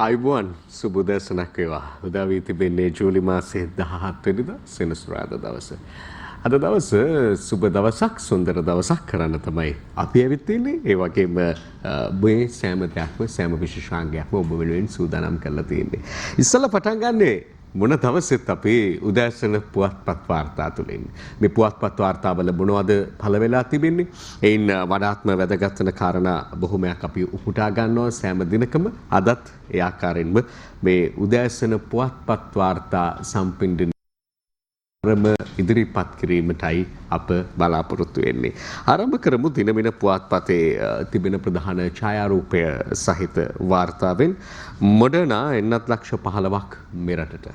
ආයුබෝවන් සුබ උදෑසනක් වේවා. උදා වී තිබෙන්නේ ජූලි මාසයේ 17 වෙනිදා සෙනසුරාදා දවස. අද දවස සුබ දවසක් සුන්දර දවසක් කරන්න තමයි අපි ඇවිත් ඉන්නේ. ඒ වගේම මේ සෑම දෙයක්ම සෑම විශේෂාංගයක්ම ඔබ වෙනුවෙන් සූදානම් කරලා තියෙන්නේ. ඉස්සෙල්ලා පටන් ගන්නේ මොන දවසෙත් අපේ උදෑසන පුවත්පත් වාර්තා තුලින්. මේ පුවත්පත් වාර්තාවල මොනවද පළ වෙලා තිබෙන්නේ? එයින් වඩාත්ම වැදගත් වෙන කාරණා බොහොමයක් අපි උපුටා ගන්නවා සෑම දිනකම. අදත් ඒ ආකාරයෙන්ම මේ උදෑසන පුවත්පත් වාර්තා සම්පින්ඩන ඉදිරිපත් කිරීමටයි අප බලාපොරොත්තු වෙන්නේ. ආරම්භ කරමු දිනමින පුවත්පතේ තිබෙන ප්‍රධාන ඡායාරූපය සහිත වාර්තාවෙන්. මොඩර්නා එන්නත් ලක්ෂ 15ක් මෙරටට.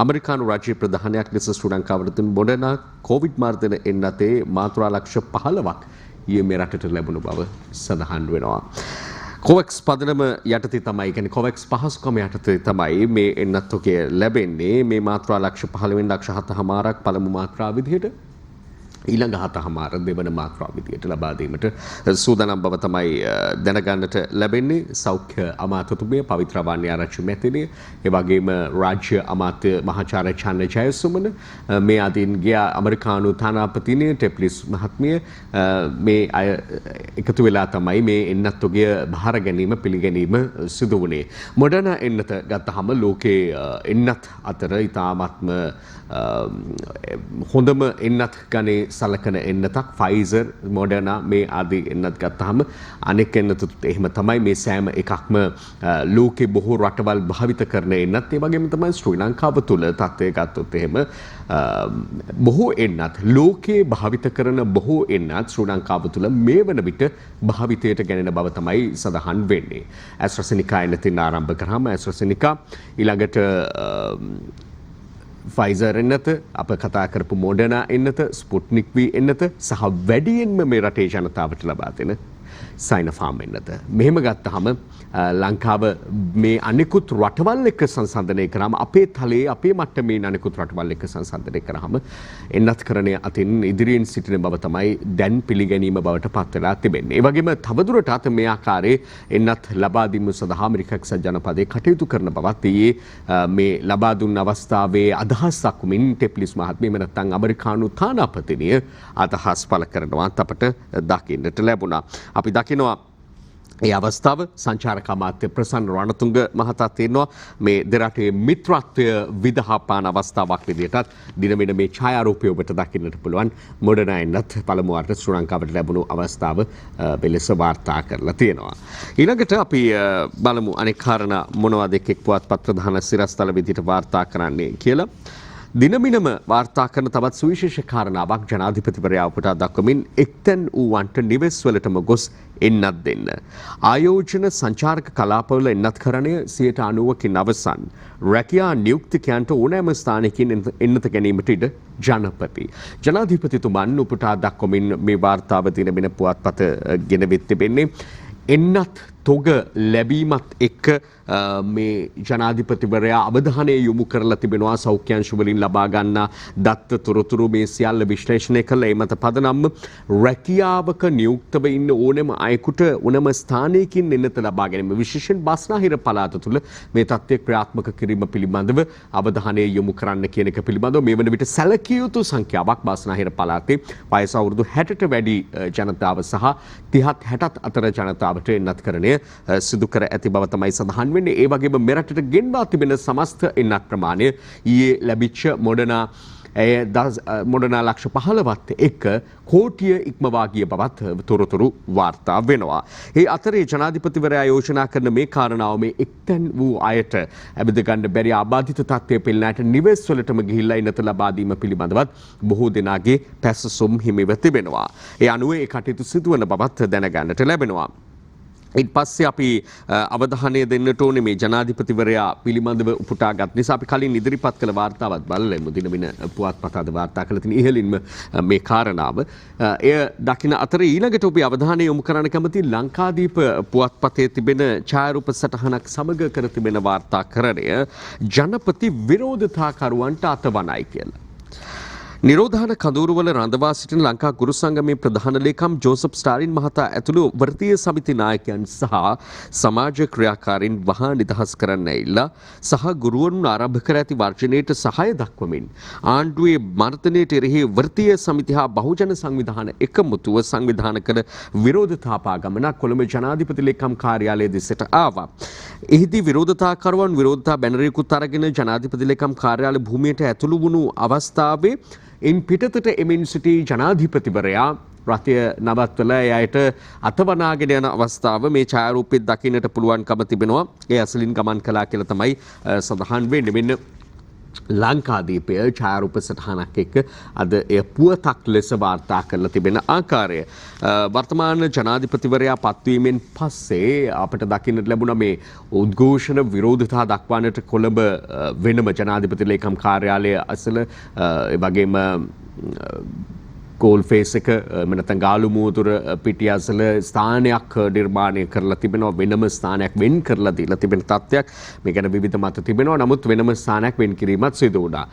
අමරිකානු රාජ්‍ය ප්‍රධානයක් ලෙස ශ්‍රී ලංකාවට තිබෙන මොඩර්නා කොවිඩ් මර්ධන එන්නතේ මාත්‍රා ලක්ෂ 15ක් ඊයේ මෙරටට ලැබුණු බව සඳහන් වෙනවා. කොවැක්ස් පදනම යටතේ තමයි කියන්නේ කොවැක්ස් පහසුකම යටතේ තමයි මේ එන්නත් ඔකේ ලැබෙන්නේ. මේ මාත්‍රා ලක්ෂ 15 වෙනි ලක්ෂ 7මාරක් පළමු මාත්‍රා විදිහට ඊළඟ 7මාර දෙවන මාත්‍රා විදිහට ලබා දීමට සූදානම් බව තමයි දැනගන්නට ලැබෙන්නේ. සෞඛ්‍ය අමාත්‍යතුමිය පවිත්‍ර වන්නේ ආරච්චි මැතිණිය, ඒ වගේම රාජ්‍ය අමාත්‍ය මහාචාර්ය චන්න ජයසුමන, මේ අදින්ගේ ඇමරිකානු තානාපතිනිය ටෙප්ලිස් මහත්මිය මේ අය එකතු වෙලා තමයි මේ එන්නත් ඔගිය බාර ගැනීම පිළිගැනීම සිදු වුණේ. මොඩර්නා එන්නත ගත්තහම ලෝකේ එන්නත් අතර ඉතාමත්ම හොඳම එන්නත් ගනේ සලකන එන්නතක් ෆයිසර් මොඩර්නා මේ ආදී එන්නත් ගත්තාම අනෙක් එන්නතුත් එහෙම තමයි. මේ සෑම එකක්ම ලෝකේ බොහෝ රටවල් භාවිත කරන එන්නත්. ඒ වගේම තමයි ශ්‍රී ලංකාව තුළ තත්ත්වය ගත්තොත් එහෙම බොහෝ එන්නත් ලෝකේ භාවිත කරන බොහෝ එන්නත් ශ්‍රී ලංකාව තුළ මේ වන විට භාවිතයට ගැනෙන බව තමයි සඳහන් වෙන්නේ. ඇස්ට්‍රසෙනිකා එන්නතින් ආරම්භ කරාම ඇස්ට්‍රසෙනිකා ඊළඟට ෆයිසර් එන්නත, අප කතා කරපු මොඩර්නා එන්නත, ස්පුට්නික් V එන්නත සහ වැඩියෙන්ම මේ රටේ ජනතාවට ලබා දෙන සයිනෝෆාර්ම් එන්නත. මෙහෙම ගත්තහම ලංකාව මේ අනිකුත් රටවල් එක්ක සංසන්දනය කරාම අපේ තලයේ අපේ මට්ටමේ අනිකුත් රටවල් එක්ක සංසන්දනය කරාම එන්නත්කරණය අතින් ඉදිරියෙන් සිටින බව තමයි දැන් පිළිගැනීම බවට පත් වෙලා තිබෙන්නේ. ඒ වගේම තවදුරටත් මේ ආකාරයේ එන්නත් ලබා දීම සඳහා ඇමරිකා එක්සත් ජනපදයේ කටයුතු කරන බවත් ඊයේ මේ ලබා දුන්න අවස්ථාවේ අදහස් දක්වමින් ටෙප්ලිස් මහත්මිය නැත්නම් ඇමරිකානු තානාපතිනිය අදහස් පළ කරනවත් අපට දකින්නට ලැබුණා. අපි දකිනවා ඒ අවස්ථාව සංචාරක අමාත්‍ය ප්‍රසන්න රණතුංග මහතා තියෙනවා මේ දෙරටේ මිත්‍රත්වය විදහාපාන අවස්ථාවක් විදිහටත් දිනමින මේ ඡායාරූපය ඔබට දකින්නට පුළුවන්. මොඩර්නා එන්නත් පළමු වරට ශ්‍රී ලංකාවට ලැබුණු අවස්ථාව මෙලෙස වාර්තා කරලා තියෙනවා. ඊළඟට අපි බලමු අනෙක් කාරණා මොනවද එක් පුවත්පත් ප්‍රධාන සිරස්තල විදිහට වාර්තා කරන්නේ කියලා. දිනමිනම වාර්තා කරන තවත් සුවිශේෂ කාරණාවක් ජනාධිපතිවරයා උපුටා දක්වමින් එක්තැන් වූවන්ට නිවෙස්වලටම ගොස් එන්නත් දෙන්න. ආයෝජන සංචාරක කලාපවල එන්නත්කරණය 90%කින් අවසන්. රැකියා නියුක්තිකයන්ට ඕනෑම ස්ථානයකින් එන්නත ගැනීමට ඉඩ ජනපති. ජනාධිපතිතුමන් උපුටා දක්වමින් මේ වාර්තාව දිනමින පුවත්පත ගෙනවිත් තිබෙන්නේ. එන්නත් තොග ලැබීමත් එක්ක මේ ජනාධිපතිවරයා අවධානය යොමු කරලා තිබෙනවා සෞඛ්‍යංශ වලින් ලබා ගන්නා දත්ත තොරතුරු මේ සියල්ල විශ්ලේෂණය කළ ඒ මත පදනම් රැකියාවක නියුක්තව ඉන්න ඕනෑම අයෙකුට ඕනෑම ස්ථානයකින් එන්නත ලබා ගැනීම විශේෂයෙන් බස්නාහිර පළාත තුළ මේ තත්ත්වය ක්‍රියාත්මක කිරීම පිළිබඳව අවධානය යොමු කරන්න කියන එක පිළිබඳව මේ වන විට සැලකිය යුතු සංඛ්‍යාවක් බස්නාහිර පළාතේ වයස අවුරුදු 60ට වැඩි ජනතාව සහ 30ත් 60ත් අතර ජනතාවට එන්නත් කරණය සිදු කර ඇති බව තමයි සඳහන් වෙන්නේ. ඒ වගේම මෙරටට ගෙන්වා තිබෙන සමස්ත එන්නත් ප්‍රමාණය ඊයේ ලැබිච්ච මොඩර්නා ලක්ෂ 15ත් එක්ක කෝටිය ඉක්මවා ගිය බවත් තොරතුරු වාර්තා වෙනවා. ඒ අතරේ ජනාධිපතිවරයා යෝජනා කරන මේ කාරණාව මේ එක්තැන් වූ අයට ඇබිද ගන්න බැරි ආබාධිත තත්ත්වයේ පෙළෙනාට නිවෙස්වලටම ගිහිල්ලා ඉන්නත ලබා දීම පිළිබඳවත් බොහෝ දෙනාගේ පැසසුම් හිමිව තිබෙනවා. ඒ අනුව ඒ කටයුතු සිදුවන බවත් දැනගන්නට ලැබෙනවා. ඊට පස්සේ අපි අවධානය දෙන්නට ඕනේ මේ ජනාධිපතිවරයා පිළිබඳව උපුටාගත් නිසා අපි කලින් ඉදිරිපත් කළ වාර්තාවත් බලලෙමු. දිනමින පුවත්පත අද වාර්තා කළ තියෙන ඉහළින්ම මේ කාරණාව. එය දකින අතර ඊළඟට ඔබේ අවධානය යොමු කරන්න කැමති ලංකාදීප පුවත්පතේ තිබෙන ඡායාරූප සටහනක් සමග කර තිබෙන වාර්තාකරණය ජනපති විරෝධතාකරුවන්ට අතවනයි කියලා. නිරෝධාන කඳවුරුවල රඳවා සිටින ලංකා ගුරු සංගමේ ප්‍රධාන ලේකම් ජෝසප් ස්ටාලින් මහතා ඇතුළු වෘත්තීය සමිති නායකයන් සහ සමාජ ක්‍රියාකාරීන් වහා නිදහස් කරන්න ඇවිල්ලා සහ ගුරුවරුන් ආරම්භ කර ඇති වර්ජනයට සහාය දක්වමින් ආණ්ඩුවේ මර්ධනයට එරෙහි වෘත්තීය සමිති හා බහුජන සංවිධාන එකමුතුව සංවිධාන කළ විරෝධතා ගමනක් කොළඹ ජනාධිපති ලේකම් කාර්යාලය දෙසට ආවා. එහිදී විරෝධතාකරුවන් විරෝධතා බැනරයකුත් අරගෙන ජනාධිපති ලේකම් කාර්යාල භූමියට ඇතුළු වුණු අවස්ථාවේ ඉන් පිටතට එමින් සිටි ජනාධිපතිවරයා රථය නවත්වලා එයට අතවනාගෙන යන අවස්ථාව මේ ඡායාරූපෙත් දකින්නට පුළුවන්කම තිබෙනවා. ඒ අසලින් ගමන් කළා කියලා තමයි සඳහන් වෙන්නේ. මෙන්න ලංකාදීපය ඡායාරූප සටහනක් එක්ක අද එය පුවතක් ලෙස වාර්තා කරලා තිබෙන ආකාරය. වර්තමාන ජනාධිපතිවරයා පත්වීමෙන් පස්සේ අපට දකින්නට ලැබුණා මේ උද්ඝෝෂණ විරෝධතා දක්වන්නට කොළඹ වෙනම ජනාධිපති ලේකම් කාර්යාලය අසල ඒ වගේම ගෝල් ෆේස් එක නැත්නම් ගාලු මුවතුර පිටිය අසල ස්ථානයක් නිර්මාණය කරලා තිබෙනවා. වෙනම ස්ථානයක් වෙන් කරලා දීලා තිබෙන තත්ත්වයක් මේ ගැන විවිධ මත තිබෙනවා. නමුත් වෙනම ස්ථානයක් වෙන් කිරීමත් සිදු වුණා.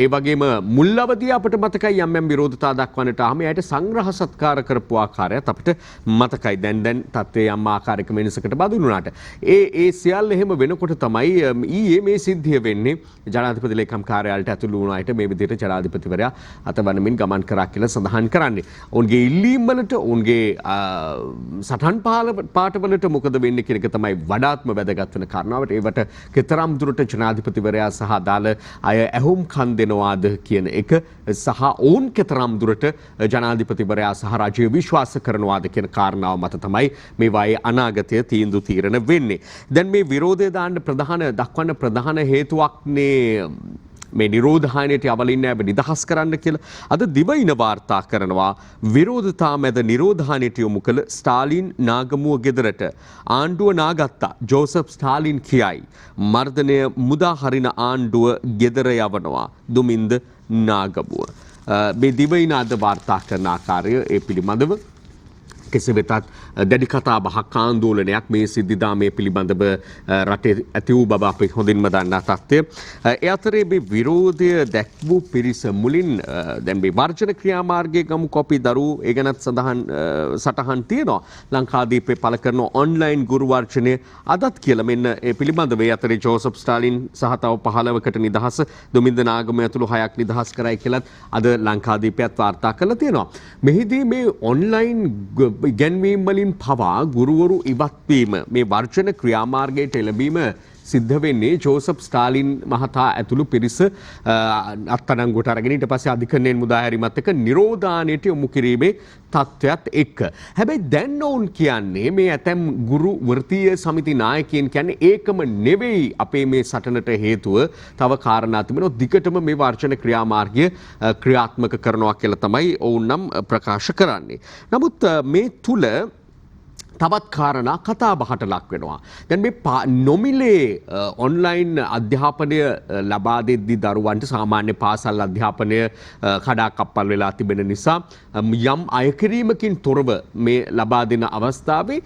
ඒ වගේම මුල් අවදී අපිට මතකයි යම් විරෝධතා දක්වන්නට ආම එයාට සංග්‍රහ සත්කාර කරපු ආකාරයත් අපිට මතකයි. දැන් තත්ත්වයේ යම් ආකාරයක වෙනසකට බඳුනුනාට ඒ සියල්ල එහෙම වෙනකොට තමයි ඊයේ මේ සිද්ධිය වෙන්නේ. ජනාධිපති ලේකම් කාර්යාලයට ඇතුළු වුණ අයට මේ විදිහට ජනාධිපතිවරයා අතවනමින් ගමන් කරා කියලා සඳහන් කරන්නේ. ඔවුන්ගේ ඉල්ලීම් වලට ඔවුන්ගේ සටහන් පාඨවලට මොකද වෙන්නේ කියන එක තමයි වඩාත්ම වැදගත් වෙන කාරණාවට. ඒවට කෙතරම් දුරට ජනාධිපතිවරයා සහ අදාළ අය ඇහුම් කන් දෙනවාද කියන එක සහ ඔවුන් කෙතරම් දුරට ජනාධිපතිවරයා සහ රජය විශ්වාස කරනවාද කියන කාරණාව මත තමයි මේවායේ අනාගතය තීන්දුව තීරණ වෙන්නේ. දැන් මේ විරෝධය දක්වන්න ප්‍රධාන හේතුවක්නේ මේ නිරෝධායනයට යවලින් නැව නිදහස් කරන්න කියලා. අද දිවයින වාර්තා කරනවා විරෝධතා මැද නිරෝධායනයට යොමු කළ ස්ටාලින් නාගමුව ගෙදරට ආණ්ඩුව නාගත්තා ජෝසප් ස්ටාලින් කියයි. මර්ධනය මුදා හරින ආණ්ඩුව ගෙදර යවනවා දුමින්ද නාගමුව. මේ දිවයින අද වාර්තා කරන ආකාරය ඒ පිළිබඳව කෙසේ වෙතත් දැඩි කතා බහක් ආందోලනයක් මේ සිද්ධිදා මේ පිළිබඳව රටේ ඇති වූ බව අපි හොඳින්ම දන්නා තත්ත්වය. ඒ අතරේ මේ විරෝධය දැක්වූ පිරිස මුලින් දැන් මේ වර්ජන ක්‍රියාමාර්ගයේ ගමු කොපි දරු ඒ ගැනත් සටහන් තියෙනවා. ලංකාදීපේ පළ කරන ඔන්ලයින් ගුරු වර්ජනය අදත් කියලා මෙන්න ඒ පිළිබඳව ඒ අතරේ ජෝසප් ස්ටාලින් සහ තව 15කට නිදහස දුමින්ද නාගම ඇතුළු 6ක් නිදහස් කරයි කියලත් අද ලංකාදීපයත් වාර්තා කරලා තියෙනවා. මෙහිදී මේ ඔන්ලයින් ඉගැන්වීම් වලින් පවා ගුරුවරු ඉවත්වීම මේ වර්ජන ක්‍රියාමාර්ගයට එළඹීම සිද්ධ වෙන්නේ ජෝසප් ස්ටාලින් මහතා ඇතුළු පිරිස අත්අඩංගුවට අරගෙන ඊට පස්සේ අධිකරණයෙන් මුදා හැරීමත් එක්ක නිරෝධායනයට යොමු කිරීමේ තත්ත්වයක් එක්ක. හැබැයි දැන් ඔවුන් කියන්නේ මේ ඇතැම් ගුරු වෘත්තීය සමිති නායකයන් කියන්නේ ඒකම නෙවෙයි අපේ මේ සටනට හේතුව. තව කාරණා තිබෙනවා. දිගටම මේ වර්ජන ක්‍රියාමාර්ගය ක්‍රියාත්මක කරනවා කියලා තමයි ඔවුන් නම් ප්‍රකාශ කරන්නේ. නමුත් මේ තුල තවත් කාරණා කතා බහට ලක් වෙනවා. දැන් මේ නොමිලේ ඔන්ලයින් අධ්‍යාපනය ලබා දෙද්දී දරුවන්ට සාමාන්‍ය පාසල් අධ්‍යාපනය කඩාකප්පල් වෙලා තිබෙන නිසා යම් අයකිරීමකින් තොරව මේ ලබා දෙන අවස්ථාවේ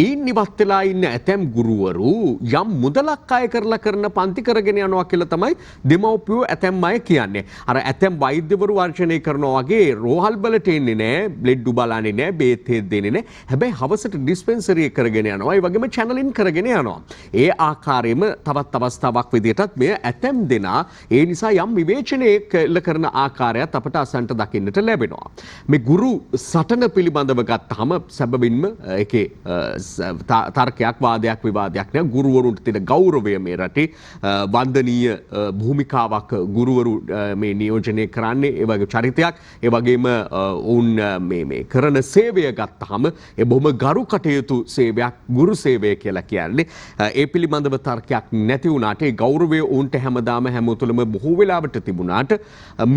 ඒන් ඉවත් වෙලා ඉන්න ඇතැම් ගුරුවරු යම් මුදලක් අය කරලා කරන පන්ති කරගෙන යනවා කියලා තමයි දෙමව්පියෝ ඇතැම් අය කියන්නේ. අර ඇතැම් වෛද්‍යවරු වර්ජනය කරනවා වගේ රෝහල් වලට එන්නේ නැහැ, බ්ලඩ් බලන්නේ නැහැ, බේත් දෙන්නේ නැහැ. හැබැයි හවසට ඩිස්පෙන්සරි කරගෙන යනවා. ඒ වගේම චැනලින් කරගෙන යනවා. ඒ ආකාරයෙන්ම තවත් අවස්ථාවක් විදිහටත් මෙය ඇතැම් දෙනා ඒ නිසා යම් විවේචනයක් කරන ආකාරයත් අපට අසන්ට දකින්නට ලැබෙනවා. මේ ගුරු සටන පිළිබඳව ගත්තාම සැබවින්ම ඒකේ තර්කයක් වාදයක් විවාදයක් නෑ. ගුරුවරුන්ට තියෙන ගෞරවය මේ රටේ වන්දනීය භූමිකාවක් ගුරුවරු මේ නියෝජනය කරන්නේ ඒ වගේ චරිතයක්. ඒ වගේම ඔවුන් මේ කරන සේවය ගත්තාම ඒ බොහොම ගරු කටයුතු සේවයක් ගුරු සේවය කියලා කියන්නේ. ඒ පිළිබඳව තර්කයක් නැති වුණාට ඒ ගෞරවය ඔවුන්ට හැමදාම හැමෝතුලම බොහෝ වෙලාවට තිබුණාට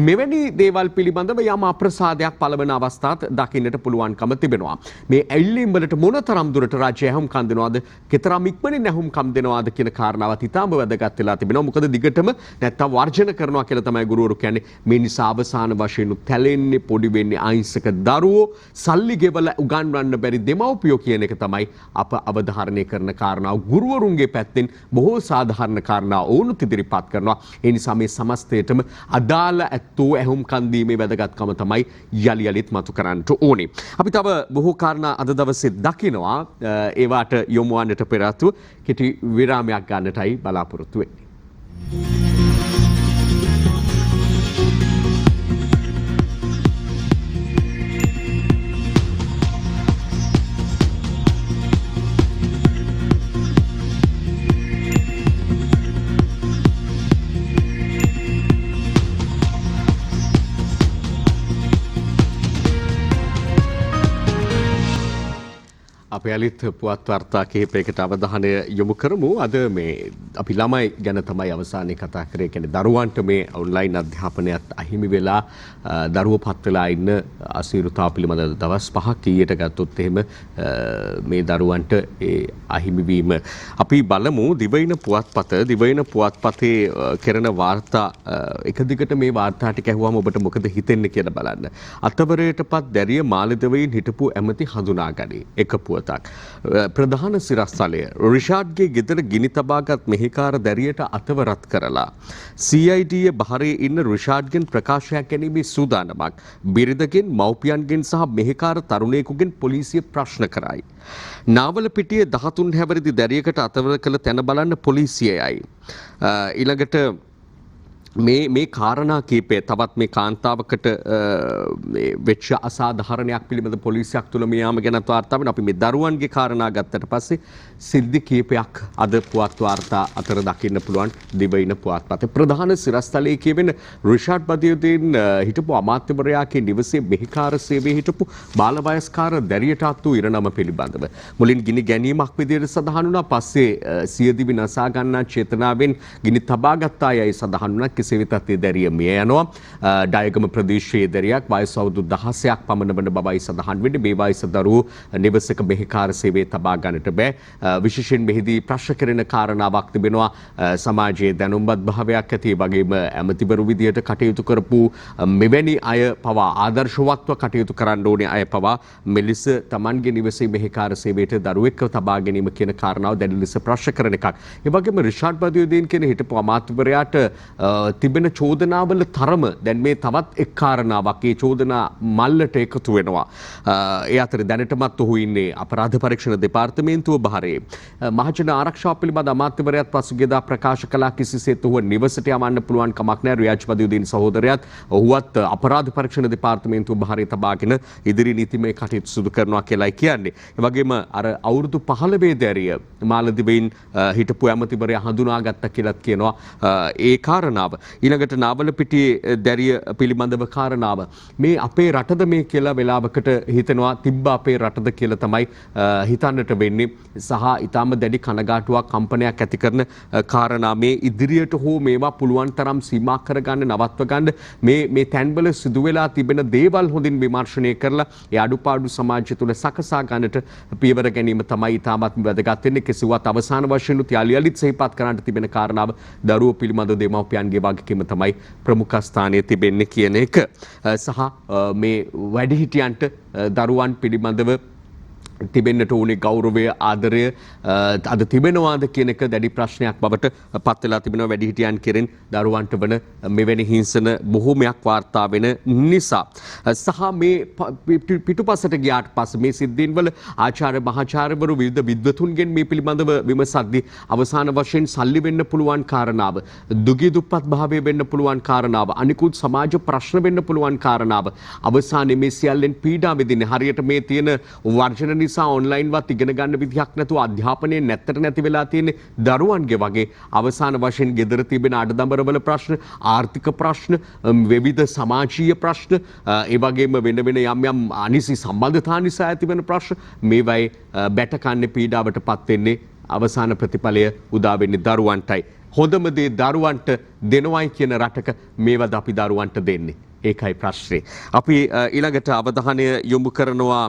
මෙවැනි දේවල් පිළිබඳව යම් අප්‍රසාදයක් පළවන අවස්ථාත් දකින්නට පුළුවන්කම තිබෙනවා. මේ ඇල්ලීම් වලට මොනතරම් දුරට රජය ඇහුම්කන් දෙනවද, කෙතරම් ඉක්මනින් ඇහුම්කන් දෙනවද කියන කාරණාවත් ඉතාම වැදගත් වෙලා තිබෙනවා. මොකද දිගටම නැත්තම් වර්ජන කරනවා කියලා තමයි ගුරුවරු කියන්නේ. මේ නිසා අවසාන වශයෙන් තැලෙන්නේ පොඩි වෙන්නේ අහිංසක දරුවෝ, සල්ලි ගෙවලා උගන්වන්න බැරි දෙමව්පියෝ කියන එක තමයි අප අවධාරණය කරන කාරණාව. ගුරුවරුන්ගේ පැත්තෙන් බොහෝ සාධාරණ කාරණා ඔවුනුත් ඉදිරිපත් කරනවා. ඒ නිසා මේ සමස්තයටම අදාළ ඇත්තෝ ඇහුම්කන් දීමේ වැදගත්කම තමයි යලි යලිත් මතු කරන්නට ඕනේ. අපි තව බොහෝ කාරණා අද දවසේ දකිනවා. ඒවාට යොමු වන්නට පෙර ආතුව කෙටි විරාමයක් ගන්නටයි බලාපොරොත්තු වෙන්නේ. අපි අලිත් පුවත් වාර්තා කිහිපයකට අවධානය යොමු කරමු. අද මේ අපි ළමයි ගැන තමයි අවසානයේ කතා කරේ. කියන්නේ දරුවන්ට මේ ඔන්ලයින් අධ්‍යාපනයත් අහිමි වෙලා දරුවෝ පත් වෙලා ඉන්න අසීරුතාව පිළිබඳ දවස් 5ක් ඊට ගත්තොත් එහෙම මේ දරුවන්ට ඒ අහිමි වීම අපි බලමු. දිවයින පුවත්පතේ කරන වාර්තා එක දිගට මේ වාර්තා ටික ඇහුවම ඔබට මොකද හිතෙන්නේ කියලා බලන්න. අතවරයටපත් දැරිය මාළදෙවයින් හිටපු ඇමති හඳුනාගනී. එක පුවතක්. ප්‍රධාන සිරස්තලය රිෂාඩ්ගේ ගෙදර ගිනි තබාගත් මෙහිකාර දැරියට අතවරත් කරලා CID බහරේ ඉන්න රිෂාඩ්ගෙන් ප්‍රකාශයක් ගැනීමේ සූදානමක් බිරිඳගෙන් මව්පියන්ගෙන් සහ මෙහිකාර තරුණයෙකුගෙන් පොලිසිය ප්‍රශ්න කරයි. නාවලපිටියේ 13 හැවිරිදි දැරියකට අතවර කළ තැන බලන්න පොලිසියයි. ඊළඟට මේ කාරණා කීපය තවත් මේ කාන්තාවකට වෙච්ච අසාධාරණයක් පිළිබඳ පොලිසියක් තුළ මේ යාම ගැන වාර්තා වෙන. අපි මේ දරුවන්ගේ කාරණා ගත්තට පස්සේ සිද්ධි කීපයක් අද පුවත් වාර්තා අතර දකින්න පුළුවන් දිවයින පුවත්පතේ. ප්‍රධාන සිරස්තලයේ කියවෙන රිෂාඩ් බදියුදීන් හිටපු අමාත්‍යවරයාගේ නිවසේ මෙහිකාර සේවයේ හිටපු බාලවයස්කාර දැරියට අත්වූ ඉරණම පිළිබඳව මුලින් ගිනි ගැනීමක් විදිහට සඳහන් වුණා. පස්සේ සියදිවි නසා ගන්නා චේතනාවෙන් ගිනි තබාගත් අයයි සඳහන් වුණා. කෙසේ වෙතත් ඒ දැරිය මිය යනවා. ඩයගම ප්‍රදේශයේ දැරියක් වයස අවුරුදු 16ක් පමණ වන බවයි සඳහන් වෙන්නේ. මේ වයස දරුවෝ නිවසක මෙහිකාර සේවයේ තබා ගන්නට බෑ. විශේෂයෙන් මෙහිදී ප්‍රශ්න කරන කාරණාවක් තිබෙනවා. සමාජයේ දැනුම්වත් භාවයක් ඇති වගේම ඇමතිවරු විදියට කටයුතු කරපු මෙවැනි අය පවා ආදර්ශවත්ව කටයුතු කරන්න ඕනේ අය පවා මෙලෙස Tamanගේ නිවසේ මෙහිකාර සේවයට දරුවෙක්ව තබා ගැනීම කියන කාරණාව දැඩි ලෙස ප්‍රශ්න කරන එකක්. ඒ වගේම රිෂාඩ් බදියුදීන් කියන හිටපු අමාත්‍යවරයාට තිබෙන චෝදනාවල තරම දැන් මේ තවත් එක් කාරණාවක් ඒ චෝදනා මල්ලට එකතු වෙනවා. ඒ අතර දැනටමත් ඔහු ඉන්නේ අපරාධ පරීක්ෂණ දෙපාර්තමේන්තුව බහරේ. මහජන ආරක්ෂාව පිළිබඳ අමාත්‍යවරයාත් පසුගියදා ප්‍රකාශ කළා කිසිසේත් ඔහුව නිවසට යවන්න පුළුවන් කමක් නැහැ. රියාජ් බදියුදීන් සහෝදරයාත් ඔහුවත් අපරාධ පරීක්ෂණ දෙපාර්තමේන්තුව බහරේ තබාගෙන ඉදිරි නීතිමය කටයුතු සිදු කරනවා කියලායි කියන්නේ. ඒ වගේම අර අවුරුදු 15 දැරිය මාළදිවයින් හිටපු ඇමතිවරයා හඳුනාගත්ත කියලාත් කියනවා. ඒ කාරණාව ඊළඟට නාවලපිටියේ දැරිය පිළිබඳව කාරණාව මේ අපේ රටද මේ කියලා වෙලාවකට හිතනවා. තිබ්බ අපේ රටද කියලා තමයි හිතන්නට වෙන්නේ. සහ ඊටාම දැඩි කනගාටුවක් කම්පනයක් ඇති කරන කාරණා මේ ඉදිරියට හෝ මේවා පුළුවන් තරම් සීමා කරගන්න නවත්ව ගන්න මේ තැන්වල සිදු වෙලා තිබෙන දේවල් හොඳින් විමර්ශනය කරලා ඒ අඩුපාඩු සමාජය තුළ සකසා ගන්නට පියවර ගැනීම තමයි ඊටාමත් වැදගත් වෙන්නේ. කෙසේවත් අවසාන වශයෙන් යලියලිත් සිහිපත් කරන්නට තිබෙන කාරණාව දරුවෝ පිළිබඳ දෙමව්පියන්ගේ වගකීම තමයි ප්‍රමුඛ ස්ථානයේ තිබෙන්නේ කියන එක. සහ මේ වැඩිහිටියන්ට දරුවන් පිළිබඳව තිබෙන්නට ඕනේ ගෞරවය ආදරය අද තිබෙනවාද කියන එක දැඩි ප්‍රශ්නයක් බවට පත් වෙලා තිබෙනවා. වැඩිහිටියන් කෙරෙන් දරුවන්ට වන මෙවැනි හිංසන බොහෝමයක් වාර්තා වෙන නිසා. සහ මේ පිටුපසට ගියාට පස්සේ මේ සිද්ධීන් වල ආචාර්ය මහාචාර්යවරු විවිධ විද්වතුන්ගෙන් මේ පිළිබඳව විමසද්දී අවසාන වශයෙන් සල්ලි වෙන්න පුළුවන් කාරණාව, දුගී දුප්පත් භාවය වෙන්න පුළුවන් කාරණාව, අනිකුත් සමාජ ප්‍රශ්න වෙන්න පුළුවන් කාරණාව අවසානයේ මේ සියල්ලෙන් පීඩා විඳින්නේ හරියට මේ තියෙන වර්ජන නිසා ඔන්ලයින් වත් ඉගෙන ගන්න විදිහක් නැතුව අධ්‍යාපනයේ නැත්තට නැති වෙලා තියෙන්නේ දරුවන්ගේ වගේ අවසාන වශයෙන් ගෙදර තිබෙන අඩදඹරවල ප්‍රශ්න, ආර්ථික ප්‍රශ්න, විවිධ සමාජීය ප්‍රශ්න, ඒ වගේම වෙන යම් අනිසි සම්බන්ධතා නිසා ඇතිවන ප්‍රශ්න මේවයි බැට කන්නේ පීඩාවටපත් වෙන්නේ. අවසාන ප්‍රතිඵලය උදා වෙන්නේ දරුවන්ටයි. හොඳම දේ දරුවන්ට දෙනවයි කියන රටක මේවද අපි දරුවන්ට දෙන්නේ? ඒකයි ප්‍රශ්නේ. අපි ඊළඟට අවධානය යොමු කරනවා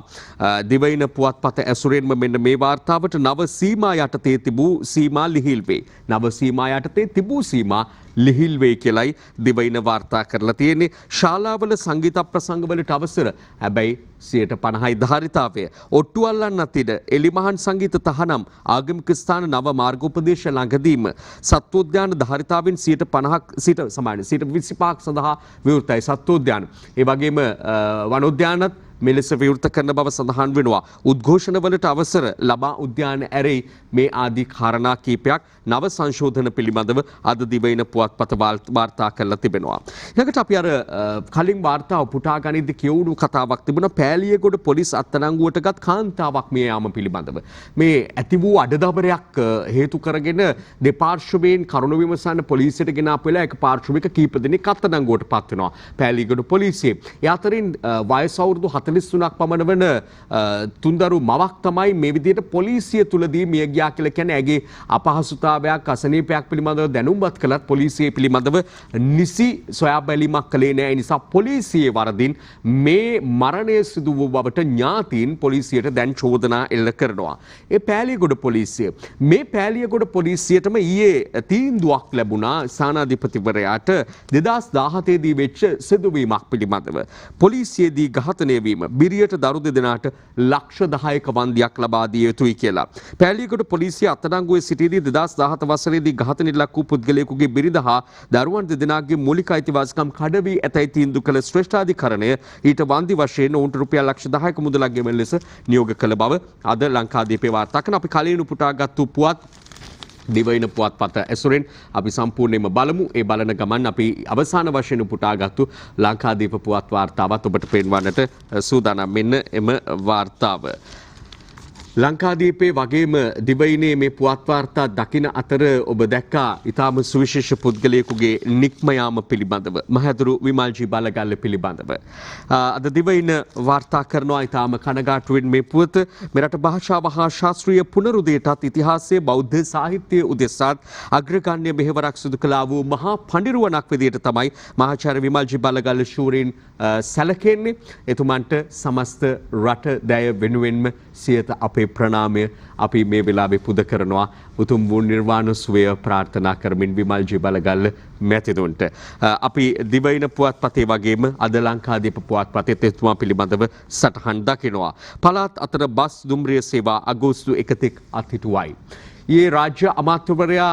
දිවයින පුවත්පත ඇසුරෙන්ම මෙන්න මේ වාර්තාවට. නව සීමා යටතේ තිබූ සීමා ලිහිල් වේ. නව සීමා යටතේ තිබූ සීමා ලිහිල් වේ කියලයි දිවයින වාර්තා කරලා තියෙන්නේ. ශාලාවල සංගීත ප්‍රසංගවලට අවසර. හැබැයි 50යි ධාරිතාවය. ඔට්ටු අල්ලන්නත් ඉඩ එලිමහන් සංගීත තහනම් ආගමික ස්ථාන නව මාර්ගෝපදේශ ළඟදීම සත්වෝද්‍යාන ධාරිතාවෙන් 50ක් සිට සමාන 25ක් සඳහා විවෘතයි සත්වෝද්‍යාන. ඒ වගේම වනෝද්‍යානත් මෙලෙස විවෘත කරන බව සඳහන් වෙනවා. උද්ඝෝෂණවලට අවසර ලබා උද්‍යාන ඇරෙයි මේ ආදී කාරණා කීපයක් නව සංශෝධන පිළිබඳව අද දිවයින පුවත්පත වාර්තා කරලා තිබෙනවා. ඊළඟට අපි අර කලින් වාර්තාව පුටා ගනිද්දී කියවුණු කතාවක් තිබුණා පෑලියගොඩ පොලිස් අත්අඩංගුවටගත් කාන්තාවක් මිය යාම පිළිබඳව. මේ ඇති වූ අඩදබරයක් හේතු කරගෙන දෙපාර්ශ්වයෙන් කරුණ විමසන්න පොලිසියට ගෙන ආපු වෙලාව එක පාර්ශ්වික කීප දෙනෙක් අත්අඩංගුවට පත් වෙනවා. පෑලියගොඩ පොලිසිය. ඒ අතරින් වයස අවුරුදු 43ක් පමණ වන තුන්දරු මවක් තමයි මේ විදිහට පොලිසිය තුලදී මිය ගියා කියලා කියන්නේ. ඇගේ අපහසුතාවයක් අසනීපයක් පිළිබඳව දැනුම්පත් කළත් පොලිසිය පිළිබඳව නිසි සොයා බැලීමක් කළේ නැහැ. ඒ නිසා පොලිසියේ වරදින් මේ මරණය සිදු වූ බවට ඥාතීන් පොලිසියට දැන් චෝදනා එල්ල කරනවා. ඒ පෑලියගොඩ පොලිසිය මේ පෑලියගොඩ පොලිසියටම ඊයේ තීන්දුවක් ලැබුණා ස්ථානාධිපතිවරයාට 2017 දී වෙච්ච සිදුවීමක් පිළිබඳව. පොලිසියේදී ඝාතනය වීම බිරියට දරු දෙදෙනාට ලක්ෂ 10ක වන්දියක් ලබා දිය යුතුයි කියලා. පෑලියගොඩ පොලිසිය අත්අඩංගුවේ සිටියදී 2017 වසරේදී ඝාතනයට ලක් වූ පුද්ගලයෙකුගේ බිරිඳ හා දරුවන් දෙදෙනාගේ මූලික අයිතිවාසිකම් කඩ වී ඇතැයි තීන්දුව කළ ශ්‍රේෂ්ඨාධිකරණය ඊට වන්දි වශයෙන් ඔවුන්ට රුපියල් ලක්ෂ 10ක මුදලක් ගෙවන ලෙස නියෝග කළ බව අද ලංකාදීපේ වාර්තා කරන අපි කලින් උපුටාගත්තු පුවත් දිවයින පුවත්පත ඇසුරෙන් අපි සම්පූර්ණයෙන්ම බලමු. ඒ බලන ගමන් අපි අවසාන වශයෙන් උපුටාගත්තු ලංකාදීප පුවත් වාර්තාවත් ඔබට පෙන්වන්නට සූදානම් මෙන්න එම වාර්තාව. ලංකාදීපේ වගේම දිවයිනේ මේ පුවත් වාර්තා දකින අතර ඔබ දැක්කා ඊටාම සුවිශේෂ පුද්ගලයෙකුගේ නික්ම යාම පිළිබඳව මහදුරු විමල්ජී බලගල්ල පිළිබඳව අද දිවයින වාර්තා කරනවා. ඊටාම කනගාටුවෙන් මේ පුවත මෙරට භාෂාව හා ශාස්ත්‍රීය පුනරුදයටත් ඉතිහාසයේ බෞද්ධ සාහිත්‍යයේ උදෙසාත් අග්‍රගණ්‍ය මෙහෙවරක් සිදු කළා වූ මහා පඬිරුවණක් විදියට තමයි මහාචාර්ය විමල්ජී බලගල්ල ශූරීන් සැලකෙන්නේ. එතුමන්ට සමස්ත රට දැය වෙනුවෙන්ම සියත අපේ ප්‍රණාමය අපි මේ වෙලාවේ පුද කරනවා. උතුම් වූ නිර්වාණ සුවය ප්‍රාර්ථනා කරමින් විමල්ජී බලගල්ල මැතිතුන්ට අපි දිවයින පුවත්පතේ වගේම අද ලංකාදීප පුවත්පතේ එතුමා පිළිබඳව සටහන් දකිනවා. පළාත් අතර බස් දුම්රිය සේවා අගෝස්තු 1 තෙක් අත්හිටුවයි. ඊයේ රාජ්‍ය අමාත්‍යවරයා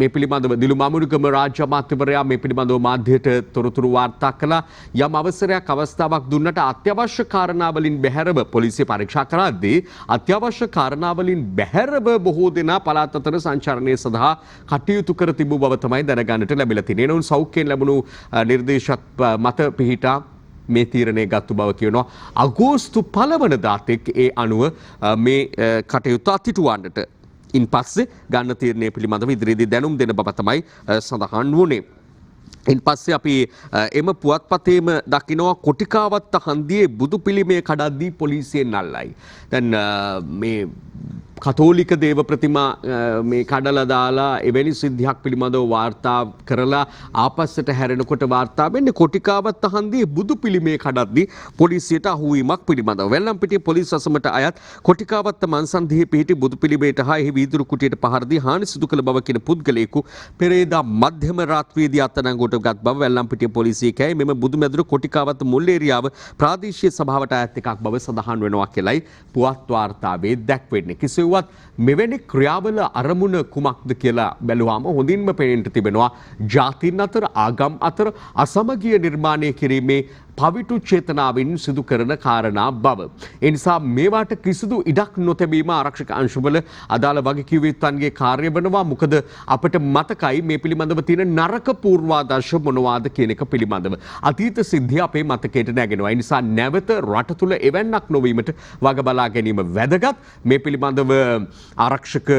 මේ පිළිබඳව දිලු මාමුණුගම රාජ්‍ය අමාත්‍යවරයා මේ පිළිබඳව මාධ්‍යයට තොරතුරු වාර්තා කළා. යම් අවස්ථාවක් දුන්නට අත්‍යවශ්‍ය කාරණාවලින් බැහැරව පොලිසිය පරීක්ෂා කරද්දී අත්‍යවශ්‍ය කාරණාවලින් බැහැරව බොහෝ දෙනා පළාත් අතර සංචාරණය සඳහා කටයුතු කර තිබූ බව තමයි දැනගන්නට ලැබිලා තියෙන්නේ. එනොන් සෞඛ්‍යයෙන් ලැබුණු නිර්දේශත් මත පිහිටා මේ තීරණය ගත්තු බව කියනවා. අගෝස්තු 1 වෙනිදා තෙක් ඒ අනුව මේ කටයුතු අත්හිටුවන්නට ඉන් පස්සේ ගන්න තීරණය පිළිබඳව ඉදිරියේදී දැනුම් දෙන බව තමයි සඳහන් වුණේ. ඉන් පස්සේ අපි එම පුවත්පතේම දකිනවා කොටිකාවත්ත හන්දියේ බුදු පිළිමය කඩද්දී පොලිසියෙන් අල්ලයි. දැන් මේ කතෝලික දේව ප්‍රතිමා මේ කඩලා දාලා එවැනි සිද්ධියක් පිළිබඳව වාර්තා කරලා ආපස්සට හැරෙනකොට වාර්තා වෙන්නේ කොටිකාවත්ත හන්දියේ බුදු පිළිමය කඩද්දී පොලිසියට අහුවීමක් පිළිබඳව. වෙල්ලම්පිටිය පොලිස් අසමට අයත් කොටිකාවත්ත මන්සන්දියේ පිහිටි බුදු පිළිමයට හා එහි වීදුරු කුටියට පහර දී හානි සිදු කළ බව කියන පුද්ගලයෙකු පෙරේදා මධ්‍යම රාත්‍රියේදී අත්අඩංගුවට ගත් බව වෙල්ලම්පිටිය පොලිසිය කියයි. මෙම බුදු මැදුර කොටිකාවත්ත මුල් ඒරියාව ප්‍රාදේශීය සභාවට අයත් එකක් බව සඳහන් වෙනවා කියලයි පුවත් වාර්තාවේ දැක්වෙන්නේ. කිසිවක් මෙවැනි ක්‍රියාවල අරමුණ කුමක්ද කියලා බැලුවාම හොඳින්ම පේන්න තිබෙනවා ජාතීන් අතර ආගම් අතර අසමගිය නිර්මාණය කිරීමේ පවිටු චේතනාවෙන් සිදු කරන කාරණා බව. ඒ නිසා මේවාට කිසිදු ඉඩක් නොතැබීම ආරක්ෂක අංශවල අදාළ වගකීම්වන්ගේ කාර්ය වෙනවා. මොකද අපිට මතකයි මේ පිළිබඳව තියෙන නරක පූර්වාදර්ශ මොනවාද කියන එක පිළිබඳව. අතීත සිද්ධිය අපේ මතකයට නැගෙනවා. ඒ නිසා නැවත රට තුල එවන්නක් නොවීමට වග බලා ගැනීම වැදගත්. මේ පිළිබඳව ආරක්ෂක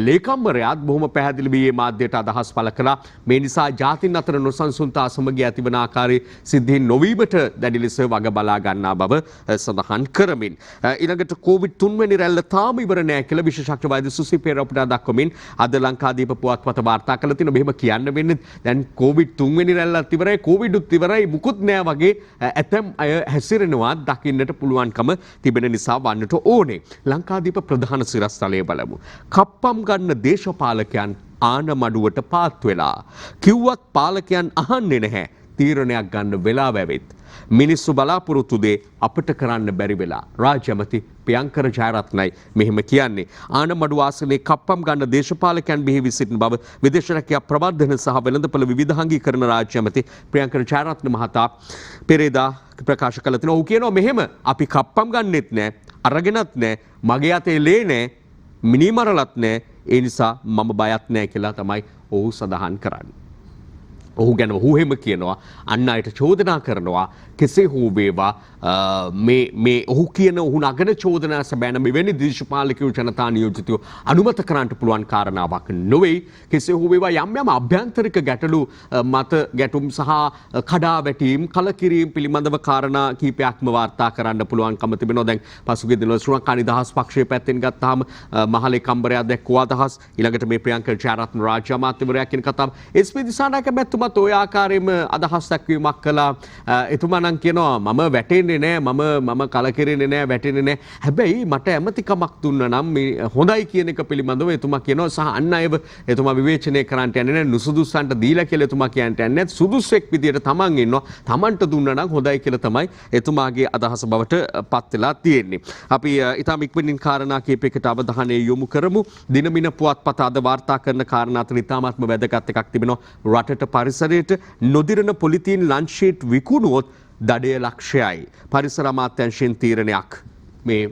ලේකම්වරයාත් බොහොම පැහැදිලි වී මාධ්‍යයට අදහස් පළ කළා. මේ නිසා ජාතීන් අතර නොසන්සුන්තා අසමගිය ඇතිවන ආකාරයේ සිද්ධීන් නොවීමට දැඩි ලෙස වග බලා ගන්නා බව සඳහන් කරමින් ඊළඟට කොවිඩ් 3 වෙනි රැල්ල තාම ඉවර නෑ කියලා විශේෂඥ වෛද්‍ය සුසී පෙරේරා දක්වමින් අද ලංකාදීප පුවත්පත වාර්තා කළ තියෙනවා. මෙහෙම කියන්න වෙන්නේ දැන් කොවිඩ් 3 වෙනි රැල්ලත් ඉවරයි කොවිඩ් උත් ඉවරයි මුකුත් නෑ වගේ ඇතම් අය හැසිරෙනවා දකින්නට පුළුවන්කම තිබෙන නිසා වන්නට ඕනේ. ලංකාදීප ප්‍රධාන සිරස්තලය බලමු. කප්පම් ගන්න දේශපාලකයන් ආන මඩුවට පාත් වෙලා කිව්වත් පාලකයන් අහන්නේ නැහැ. තීරණයක් ගන්න වෙලාව ඇවිත් මිනිස්සු බලාපොරොත්තු දේ අපිට කරන්න බැරි වෙලා රාජ්‍ය ඇමති ප්‍රියංකර ජයරත්නයි මෙහෙම කියන්නේ. ආණමඩු ආසනයේ කප්පම් ගන්න දේශපාලකයන් බිහිවි සිටින බව විදේශ රැකියා ප්‍රවර්ධන සහ වෙළඳපොළ විවිධාංගීකරණ රාජ්‍ය ඇමති ප්‍රියංකර ජයරත්න මහතා පෙරේදා ප්‍රකාශ කළ තිනවා. ඔහු කියනවා මෙහෙම අපි කප්පම් ගන්නෙත් නෑ, අරගෙනත් නෑ, මගේ අතේ ලේ නෑ, මිනිමරලත් නෑ, ඒ නිසා මම බයත් නෑ කියලා තමයි ඔහු සඳහන් කරන්නේ. ඔහු ගැන ඔහු එහෙම කියනවා, අන් අයට චෝදනා කරනවා කෙසේ හෝ වේවා මේ ඔහු කියන ඔහු නගන චෝදනා සැබෑම මෙවැනි දේශපාලකයෝ ජනතා නියෝජිතයෝ අනුමත කරන්නට පුළුවන් කාරණාවක් නොවේ. කෙසේ හෝ වේවා යම් යම් අභ්‍යන්තරික ගැටලු මත ගැටුම් සහ කඩාවැටීම් කලකිරීම පිළිබඳව කාරණා කීපයක්ම වාර්තා කරන්න පුළුවන්කම තිබෙනවා. දැන් පසුගිය දිනවල ශ්‍රී ලංකා නිදහස් පක්ෂයේ පැත්තෙන් ගත්තාම මහලේ කම්බරයා දැක්වූ අදහස්, ඊළඟට මේ ප්‍රියංකර ජයරත්න රාජ්‍ය අමාත්‍යවරයා කියන කතාව, එස්.පී. දිසානායක මැතිතුමාත් ඔය ආකාරයෙන්ම අදහස් දක්වීමක් කළා. එතුමා නම් කියනවා මම වැටෙන්නේ නෑ, මම කලකිරෙන්නේ නෑ, වැටෙන්නේ නෑ. හැබැයි මට ඇමතිකමක් දුන්නා නම් මේ හොඳයි කියන එක පිළිබඳව එතුමා කියනවා, සහ අන් අයව එතුමා විවේචනය කරන්නට යන්නේ නෑ, නුසුදුසුන්ට දීලා කියලා එතුමා කියන්නට යන්නේ නෑ. සුදුසුෙක් විදියට තමන් ඉන්නවා, තමන්ට දුන්නා නම් හොඳයි කියලා තමයි එතුමාගේ අදහස බවට පත් වෙලා තියෙන්නේ. අපි ඊටම ඉක්මනින් කාරණා කීපයකට අවධානය යොමු කරමු. දිනමින පුවත්පත අද වාර්තා කරන කාරණා අතර ඉතාමත්ම වැදගත් එකක් තිබෙනවා. රටට පරිසරයට නොදිරන පොලිතීන් ලන්ච් ෂීට් විකුණුවොත් දඩය ලක්ෂයයි. පරිසර අමාත්‍යාංශයෙන් තීරණයක් මේ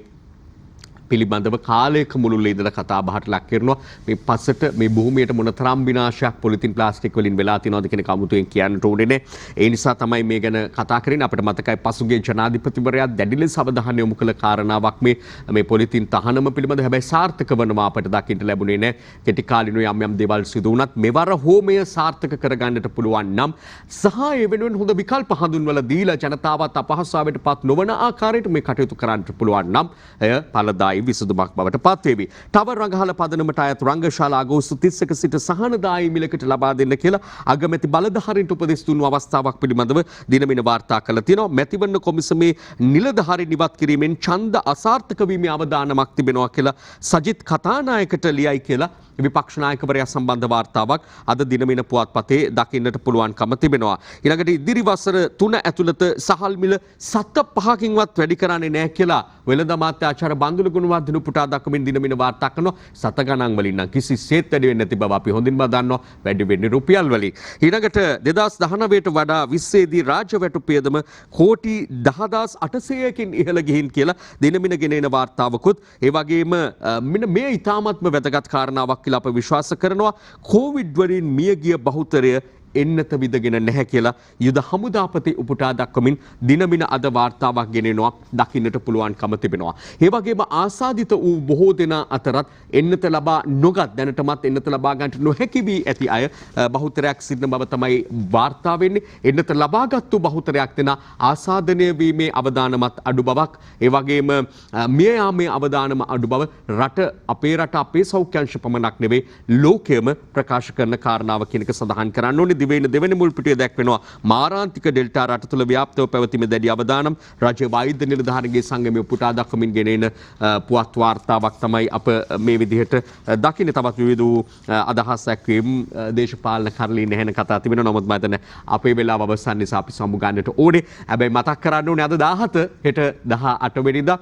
පිළිබඳව කාලයක මුළුල්ලේ ඉඳලා කතා බහට ලක් කරනවා. මේ පසට මේ භූමියට මොනතරම් විනාශයක් පොලිතින් ප්ලාස්ටික් වලින් වෙලා තියෙනවද කියන කමුතුෙන් කියන්නට ඕනේ නේ. ඒ නිසා තමයි මේ ගැන කතා කරන්නේ. අපිට මතකයි පසුගිය ජනාධිපතිවරයා දැඩි ලෙස අවධානය යොමු කළ කාරණාවක් මේ පොලිතින් තහනම පිළිබඳව. හැබැයි සාර්ථක වනවා අපිට දකින්න ලැබුණේ නැහැ. කෙටි කාලිනෝ යම් දේවල් සිදු වුණත් මෙවර හෝමය සාර්ථක කරගන්නට පුළුවන් නම් සහ ඒ වෙනුවෙන් හොඳ විකල්ප හඳුන්වලා දීලා ජනතාවත් අපහසුතාවයට පත් නොවන ආකාරයට මේ කටයුතු කරන්නට පුළුවන් නම් එය ඵලදායි විසඳුමක් බවට පත්වේවි. ටවර් රඟහල පදනමට අයත් රංගශාලා අගෝස්තු 30ක සිට සහනදායී මිලකට ලබා දෙන්න කියලා අගමැති බලධාරීන්ට උපදෙස් දුන්නු අවස්ථාවක් පිළිබඳව දිනමින වාර්තා කළ තියෙනවා. මැතිවරණ කොමිසමේ නිලධාරීන් ඉවත් කිරීමෙන් ඡන්ද අසාර්ථක වීමේ අවදානමක් තිබෙනවා කියලා සජිත් කතානායකට ලියයි කියලා විපක්ෂ නායකවරයා සම්බන්ධ වාර්තාවක් අද දිනමින පුවත්පතේ දකින්නට පුළුවන්කම තිබෙනවා. ඊළඟට ඉදිරි වසර 3 ඇතුළත සහල් මිල 7-5කින්වත් වැඩි කරන්නේ නැහැ කියලා වෙළඳ අමාත්‍ය ආචාර්ය බන්දුල ගුණවර්ධන පුටා දක්වමින් දිනමින වාර්තා කරනවා. සත ගණන් වලින් නම් කිසිසේත් වැඩි වෙන්නේ නැති බව අපි හොඳින්ම දන්නවා. වැඩි වෙන්නේ රුපියල් වලින්. ඊළඟට 2019ට වඩා 20 දී රාජ්‍ය වැටුප් පියදම කෝටි 10800කින් ඉහළ ගිහින් කියලා දිනමින ගෙනෙන වාර්තාවකුත් ඒ වගේම මෙන්න මේ ඊටාත්ම වැදගත් කාරණාවක් කියලා අප විශ්වාස කරනවා. කොවිඩ් වලින් මියගිය බහුතරය එන්නත විදගෙන නැහැ කියලා යුද හමුදාපති උපුටා දක්වමින් දිනමින අද වාර්තාවක් ගෙනෙනවා දකින්නට පුළුවන්කම තිබෙනවා. ඒ වගේම ආසාදිත වූ බොහෝ දෙනා අතරත් එන්නත ලබා නොගත් දැනටමත් එන්නත ලබා ගන්නට නොහැකි වී ඇති අය බහුතරයක් සිටින බව තමයි වාර්තා වෙන්නේ. එන්නත ලබාගත්තු බහුතරයක් දෙනා ආසාදනය වීමේ අවදානමත් අඩු බවක්, ඒ වගේම මිය යාමේ අවදානම අඩු බව අපේ රට අපේ සෞඛ්‍ය පමණක් නෙවෙයි ලෝකයේම ප්‍රකාශ කරන කාරණාව කියන එක සඳහන් කරන්න ඕනේ. දිවයින දෙවැනි මුල් පිටියේ දැක්වෙනවා මාරාන්තික ඩෙල්ටා රට තුළ ව්‍යාප්තව පැවතීමේ දැඩි අවදානම්. රාජ්‍ය වෛද්‍ය නිලධාරීන්ගේ සංගමය උපුටා දක්වමින් ගෙනෙන පුවත් වාර්තාවක් තමයි අප මේ විදිහට දකින්නේ. තවත් විවිධ අදහස් දැක්වීම් දේශපාලන කරලින් නැහෙන කතා තිබෙනවා. නමුත් මම හිතන්නේ අපේ වෙලාව අවසන් නිසා අපි සමු ගන්නට ඕනේ. හැබැයි මතක් කරන්න ඕනේ අද 17 හෙට 18 වෙනිදා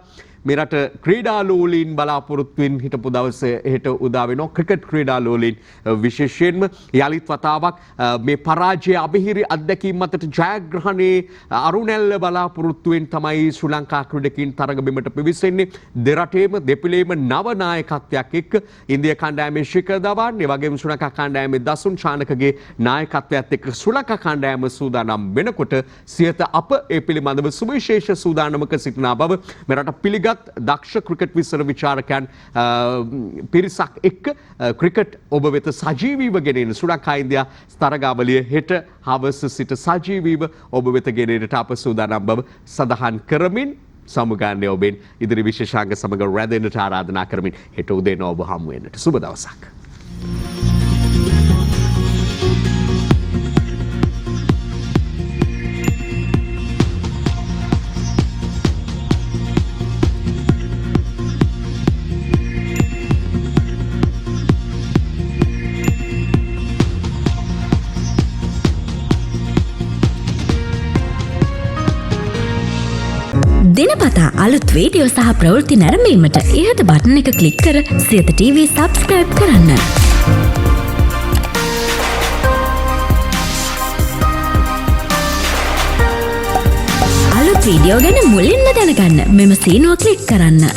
මේ රට ක්‍රීඩාලෝලීන් බලාපොරොත්තුවෙන් හිටපු දවසේ හෙට උදා වෙනවා. ක්‍රිකට් ක්‍රීඩාලෝලීන් විශේෂයෙන්ම යලිත් වතාවක් මේ පරාජය අබහිරි අත්දැකීම් මතට ජයග්‍රහණයේ අරුණැල්ල බලාපොරොත්තුවෙන් තමයි ශ්‍රී ලංකා ක්‍රීඩකයන් තරග බිමට පිවිසෙන්නේ. දෙරටේම දෙපිළේම නව නායකත්වයක් එක්ක ඉන්දියා කණ්ඩායමේ ශිඛර් ධවන්, ඒ වගේම ශ්‍රී ලංකා කණ්ඩායමේ දසුන් ශානකගේ නායකත්වයත් එක්ක ශ්‍රී ලංකා කණ්ඩායම සූදානම් වෙනකොට සියත අප ඒ පිළිබඳව සුවිශේෂ සූදානමක සිටිනා බව මෙරට පිළිගත් දක්ෂ ක්‍රිකට් විස්තර විචාරකයන් පිරිසක් එක්ක ක්‍රිකට් ඔබ වෙත සජීවීව ගෙනෙන ශ්‍රී ලංකා ඉන්දියා තරගාවලිය හෙට හවස සිට සජීවීව ඔබ වෙත ගෙනෙන්නට අප සූදානම් බව සඳහන් කරමින් සමුගන්නේ ඔබෙන් ඉදිරි විශේෂාංග සමග රැඳෙන්නට ආරාධනා කරමින් හෙට උදේන ඔබ හමු වෙන්නට සුබ දවසක්. දිනපතා අලුත් වීඩියෝ සහ ප්‍රවෘත්ති නැරඹීමට ඉහත බටන් එක ක්ලික් කර සියත TV සබස්ක්‍රයිබ් කරන්න. අලුත් වීඩියෝ ගැන මුලින්ම දැනගන්න මෙම සීනුව ක්ලික් කරන්න.